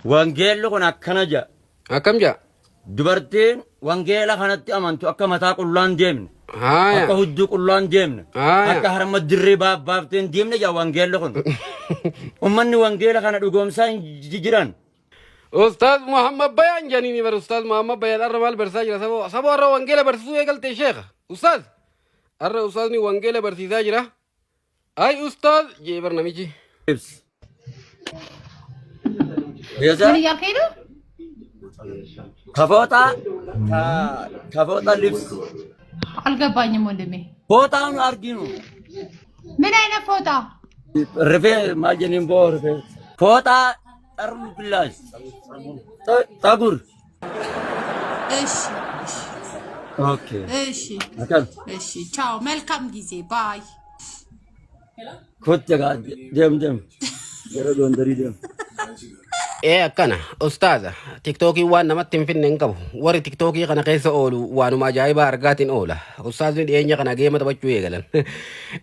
Wangeelli kun akkana jaa. Akkam jaa? Dubartiin wangeela kanatti amantu akka mataa qullaan deemne. Haaya. Akka hudduu qullaan deemne. Haaya. Akka harma dirree baafteen deemne jaa wangeelli kun. Ummanni wangeela kana dhugoomsaa hin jiran. Ustaz Muhammad Bayan janini bar Ustaz Muhammad Bayan arra mal barsaa jira sabo arra wangeela barsiisuu eegalte sheekha. Ustaz arra Ustaz ni wangeela barsiisaa jira. Ay Ustaz jee bar namichi. ምን እያልከኝ ነው? ከፎጣ ልብስ አልገባኝም ወንድሜ። ፎጣውን አርጊ ነው። ምን አይነት ፎጣ? ርፌ ማጀኒን ቦርፌ ፎጣ ጠርሙ ብላሽ ጠጉር። እሺ ኦኬ እሺ አካል እሺ። ቻው፣ መልካም ጊዜ ባይ። ኮት ጋር ደም ገረዶ እንደሪ ደም akkana ustaaza tiktookii waan namatti hin finne hin qabu warri tiktookii kana keessa oolu waanuma ajaa'ibaa argaatiin oola ustaazni dhiyeenya kana geema taphachuu eegalan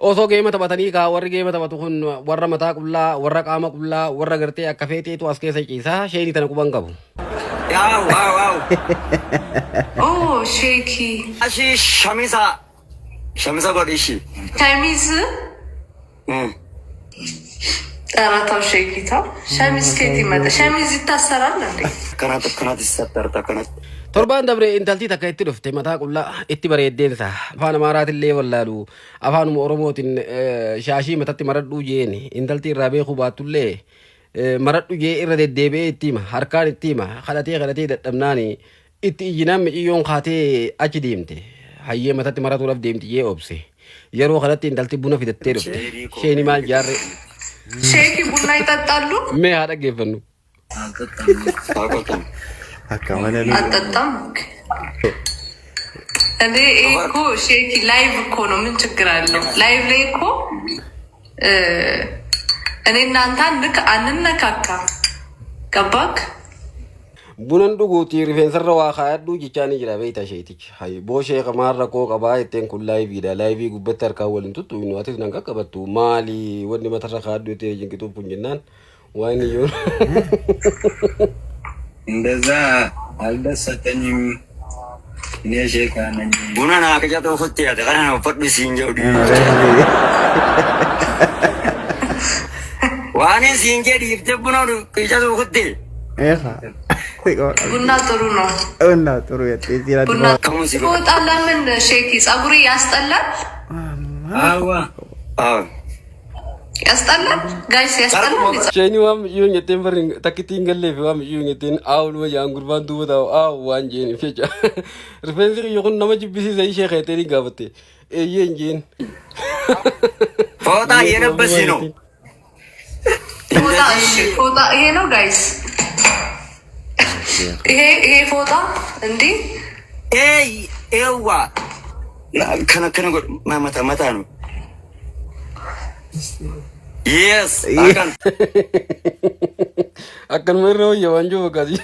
osoo geema taphatanii kaa warri geema taphatu kun warra mataa qullaa warra qaama qullaa warra gartee akka feeteetu as keessa ciisaa sheenii tana quban qabu. Wow. Oh, shaky. Ashi shamisa godhishi. Shamiz? ጠራታው ሸቂታ ሸሚዝ ከየት ይመጣ? ሸሚዝ ይታሰራል እንዴ? ከናት ይሰጠርታ ከናት torban dabre intalti takka itti dhufte mataa qullaa itti bareeddeensa afaan amaaraatillee wallaalu afaanuma oromootiin shaashii matatti maradhuu jeeni intalti irraa beekuu baattullee maradhu jee irra deddeebi'ee itti hima harkaan itti hima kadhatee dadhabnaani itti iyyinaan miciyyoon kaatee achi deemte hayyee matatti maratuudhaaf deemti jee obse yeroo kanatti intalti buna fidattee dhufte sheeni maal jaarre ሼኪ ቡና ይጠጣሉ? mee haa dhaggeeffannu. አጠጣም እንዴ? እኮ ሼኪ ላይቭ እኮ ነው። ምን ችግር አለው? ላይቭ ላይ እኮ እኔ እናንተ አንነካካ። ገባክ? bunan dhuguuti rifeensarra waa kaayadhuu jechaanii jira beeyta sheetichi hay booshee qamaarra koo qabaa itteen kun laayiviidha laayivii gubbatti harkaan waliin tuttu inni waatis nan qaqqabattu maali wanni matarra kaayadhuu itti jinqixuuf kun jennaan waan iyyuu እንደዛ አልደሰተኝም። እኔ ሼካ ነኝ። ቡና ናቀጫቶ ፍት ያተ ቀና ነው ፈድ ሲንጀው ዲ ዋኔ ሲንጀ ዲፍተ ቡና ነው ቀጫቶ ፍት ቡና ጥሩ ነው። እና ጥሩ የጤዚራ ቡና ፎጣ ለምን ሼኪ ጸጉሪ ያስጠላል? አዎ ያስጠላል። ጋይስ ያስጠላል። sheeni waan miciyyoon jetteen barri takkittiin galleef waan miciyyoon jetteen aawuluma jaan gurbaan duuba taa'u aawu waan jeeni fecha rifeensi kiyyo kun nama jibbisiisa ishee keeteeni gaafatte eeyyeen jeen ፎጣ የለበስ ነው። ፎጣ ይሄ ነው ጋይስ። ይሄ ፎጣ እንዴ ኤዋ ከነከነ ማመታ ነው። yes akan akkanuma irra wayya waan jiru fakkaati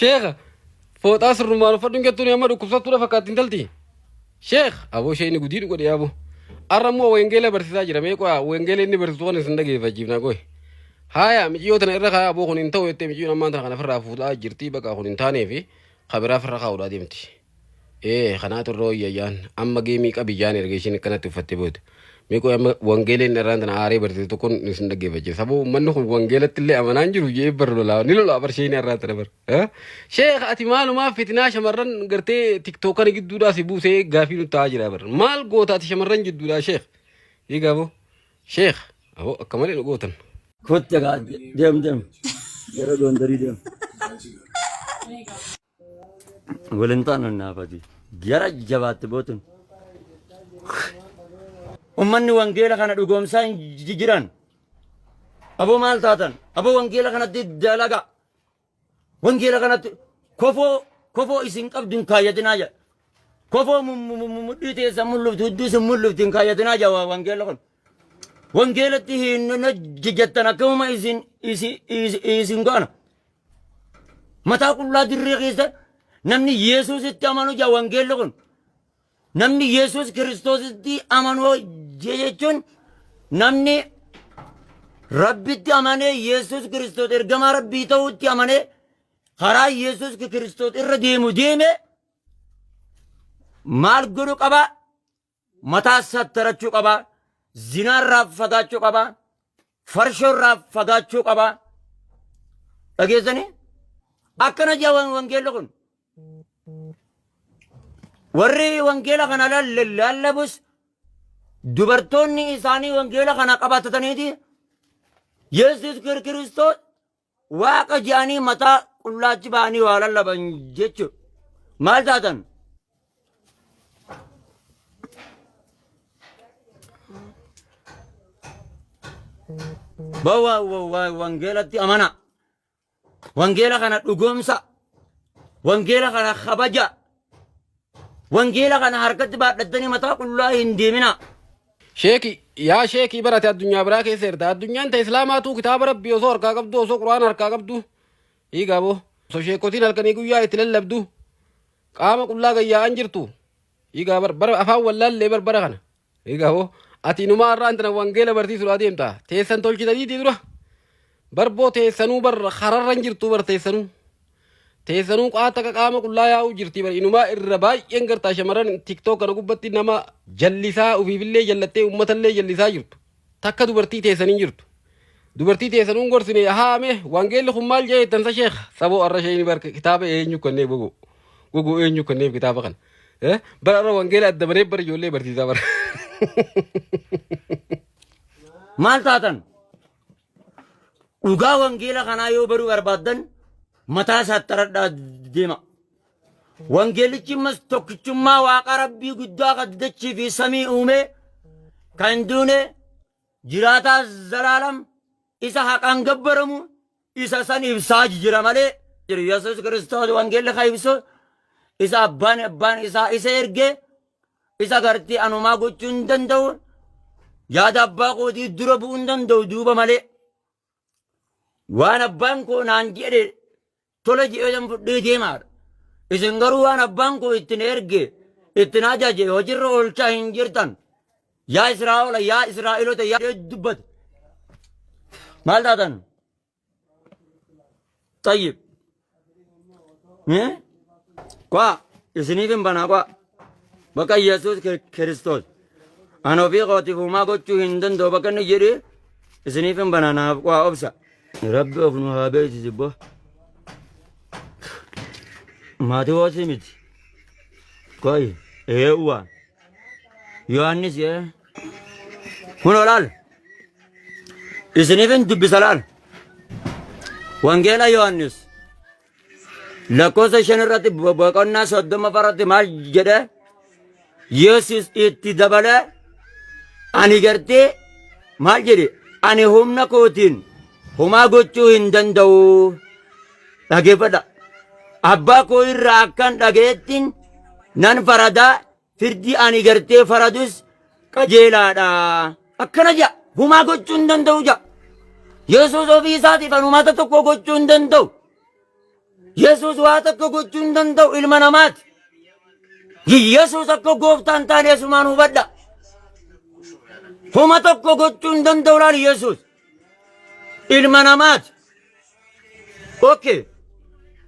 sheekha fooxaa sirrumaan uffadhuun jettuun amma dhukkubsattuudha fakkaatti intalti sheekh aboo sheeni gudii godhe yaabo arra immoo wengeela barsiisaa jira mee qoya wengeela inni barsiisu kan isin dhageeffachiifna qoy haaya micciyoo tana irra kaa aboo kun hin ta'u jettee micciyoon ammaan tana kana ofirraa fuudhaa jirtii bakka kun hin taaneefi kabiraa ofirra kaa'uudhaa deemti kanaatu irra wayyayyaan amma geemii qabiyyaan erga ishiin akkanatti uffattee booda mee qoya wangeeleen irraan tana aaree barsiisu tokkoon isin dhaggeeffachiisa saboo manni kun wangeelatti illee amanaan jiru jee bar lolaa ni lolaa bar sheeni irraa tana bar sheekh ati maalumaaf fitinaa shamarran gartee tiktookan gidduudhaa si buusee gaafii nu ta'aa jira bar maal goota ati shamarran gidduudhaa sheekh hiigaaboo sheekh aboo akka malee nu gootan ኮት ጋር ደም ገረዶ እንደሪ ደም ወለንታን እና ባዲ ገራ ጀባት ቦትን ኡመኒ ወንጌላ ከነ ዱጎምሳን ጅጅራን አቦ ማልታተን አቦ ወንጌላ ከነ ዲዳላጋ ወንጌላ ከነ ኮፎ ኢሲን ቀብድን ካየድናያ ኮፎ ሙዲቴ ሰሙሉት ሁዱስ ሙሉትን ካየድናያ ወንጌላ ከነ wangeelatti hin jettan akkuma isin gaana mataa qullaa dirree keessa namni yesuusitti amanu jaa wangeelli kun namni yesuus kiristoositti amanu jechuun namni rabbitti amanee yesus kiristoos ergama rabbii ta'utti amanee karaa yesus kiristoos irra deeme maal godhu qaba mataa sattarachuu qaba zinaarraa fagaachuu qaba farshoorraa fagaachuu qaba dhageessanii akkana jaa wangeelli kun warri wangeela kana lallabus dubartoonni isaanii wangeela kana qabatataniiti yesus kiristoos waaqa jedhanii mataa qullaachi ba'anii waa lallaban jechuudha maal taatan bawa wangeelatti amana wangeela kana dhugoomsa wangeela kana kabaja wangeela kana harkatti baadhattanii mataa qullaa hin deemina sheeki yaa sheekii barate addunyaa biraa keessa jirta addunyaan ta islaamaatu kitaaba rabbii osoo harkaa qabdu osoo quraan harkaa qabdu hiigabo osoo sheekotiin halkanii guyyaa itti lallabdu qaama qullaa gayyaa'an jirtu hiigaa bara afaan wallaallee barbara kana hiigabo ati inumaa irraa intana wangeela barsiisuudhaa deemta teessan tolchitaniiti dura barboo teessanuu bar hararran jirtu bar teessanuu qaata qaama qullaa yaa'uu jirti bar inumaa irra baay'een gartaa shamarran tiktook kana gubbatti nama jallisaa ufiifillee jallattee uummatallee jallisaa jirtu takka dubartii teessanii jirtu dubartii teessanuun gorsine haame wangeelli kun maal jee tansa sheekh saboo arra sheeyni bar kitaaba eenyu kannee gogo eenyu kannee kitaaba kana bara arra wangeela adda baree bar ijoollee barsiisaa bara maal taatan dhugaa wangeela kanaa yoo baruu barbaaddan mataa sattaradhaa deema wangeelichi mas tokkichummaa waaqa rabbii guddaa qaddachii fi samii uume kan duune jiraataa zalaalam isa haqaan gabbaramu isa san ibsaa jira malee jiru yesus kiristoos wangeelli ka ibsu isa abbaan isaa isa ergee isa gartii anumaa gochuu hin danda'u yaada abbaa kootii dura bu'uu hin danda'u duuba malee waan abbaan koo naan jedhe tola jedhee fudhee deemaadha isin garuu waan abbaan koo ittiin erge ittiin ajaje hojiirra oolchaa hin jirtan yaa israa'eelota yaa dubbate maal taatan tayyib kwa isiniif hin banaa kwa bakka yesus kiristoos ana ofii kootiif uumaa gochuu hin danda'u bakka inni jedhe isiniif hin banaa naaf kwa obsa rabbi of nu haa beeksisi bo maatii hoosii miti koy uwa yohannis kuno laal isiniif hin dubbisa laal wangeela yohannis lakkoofsa 5 irratti boqonnaa 30 irratti maal jedhe yesus itti dabale ani gartee maal jedhe ani humna kootiin humaa gochuu hin danda'u dhageeffadha abbaa koo irraa akkan dhageettiin nan faradaa firdii ani gartee faradus qajeelaadha akkana jedha humaa gochuu hin danda'u jedha yesus ofii isaatiif anumaata tokko gochuu hin danda'u yesus waa tokko gochuu hin danda'u ilma namaati yesus akka gooftaan taane sumaan hubadha huma tokko gochuu hin danda'u laal yesus ilma namaati okay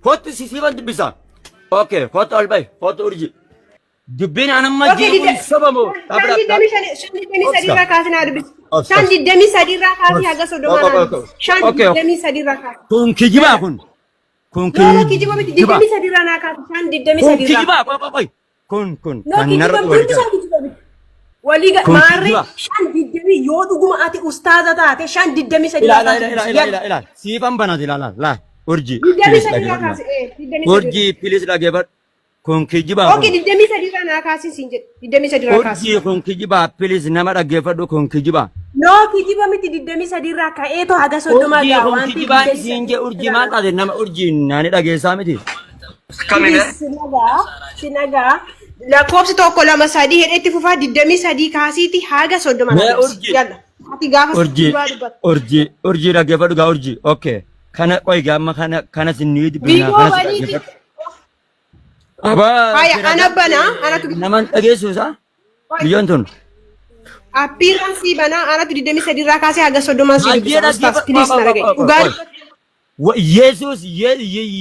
kottu sisiiban dubbisa okay kottu albay kottu urji dubbin anamma jiibun sabamoo shan diddamii sadiirraa kaasii haga sodomaa shan diddamii sadiirraa kaasii kun kijibaa kun kijiba miti diddamii sadiirraa naa kaasii shan diddamii sadiirraa kun walii maarree shan diddamii yoo dhuguma ati ustaaza taate shan diddamii sadiirraa siifan banati la urji diddamii sadiirraa kaasii urji pilis dhageeffadhu kun kijibaa okay diddamii sadiirraa naa kaasii siin jedhe diddamii sadiirraa kaasii urji kun kijibaa pilis nama dhageeffadhu kun kijibaa no kijiba miti diddamii sadiirraa ka'eetu haga soddomaa gaa kun kijibaa siin je urji maal taate nama urji naani dhageessaa miti sinagaa lakkoofsi tokko lama sadii hedheetti fufaa diddamii sadii kaasiiti haga soddomaa yalla ati gaafa urji dhageeffadhu gaa urji okay kana qoy gaamma kana sinni biigoo baniiti abaa haya anabbanaa anatu naman dhageessuusa biyyoon tun appearance bana ana diddamii sadii irraa kaasee haga 30 si dubbisa ustaas please na dhaga'i dhugaan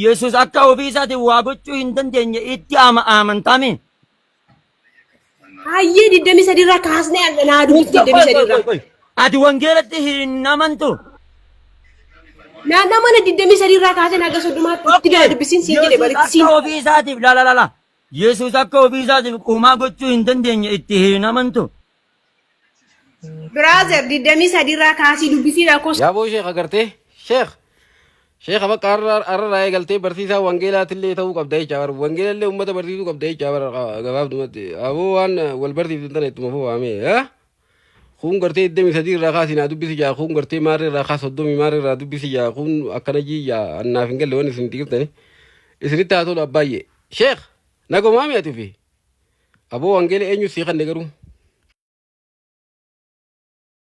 Yesus akka ofii isaati waa gochuu hin dandeenye itti amantame. hayyee diddamii sadii irraa kaasnee naa dubbisi diddamii sadii irraa Ati wangeelatti hin amantu. naannoo mana diddamii sadii irraa kaasee haga 30 itti daa dubbisiin siin jedhe balitti siin Akka ofii isaatiif la. Yesus akka ofii isaatiif uumaa gochuu hin dandeenye itti hin amantu. brother diddamii sadii irraa kaasii dubbisii rakkoo Yaaboo sheekh agartee sheekh bakka arra raayee galtee barsiisaa wangeelaatillee ta'uu qabda jecha wangeelallee uummata barsiisuu qabda jecha gabaabdumatti aboo waan wal barsiiftu tana ittuma fo'amee kun gartee 23 irraa kaasii naa dubbisi jaa kun gartee maarri irraa kaas 30 maarri irraa dubbisi jaa kun akkana jiyyaa annaaf hin galle waan isin tiqiftani isinitti haa tolu abbaayye sheekh nagomaa mi'atii fi aboo wangeela eenyu sii kan garuu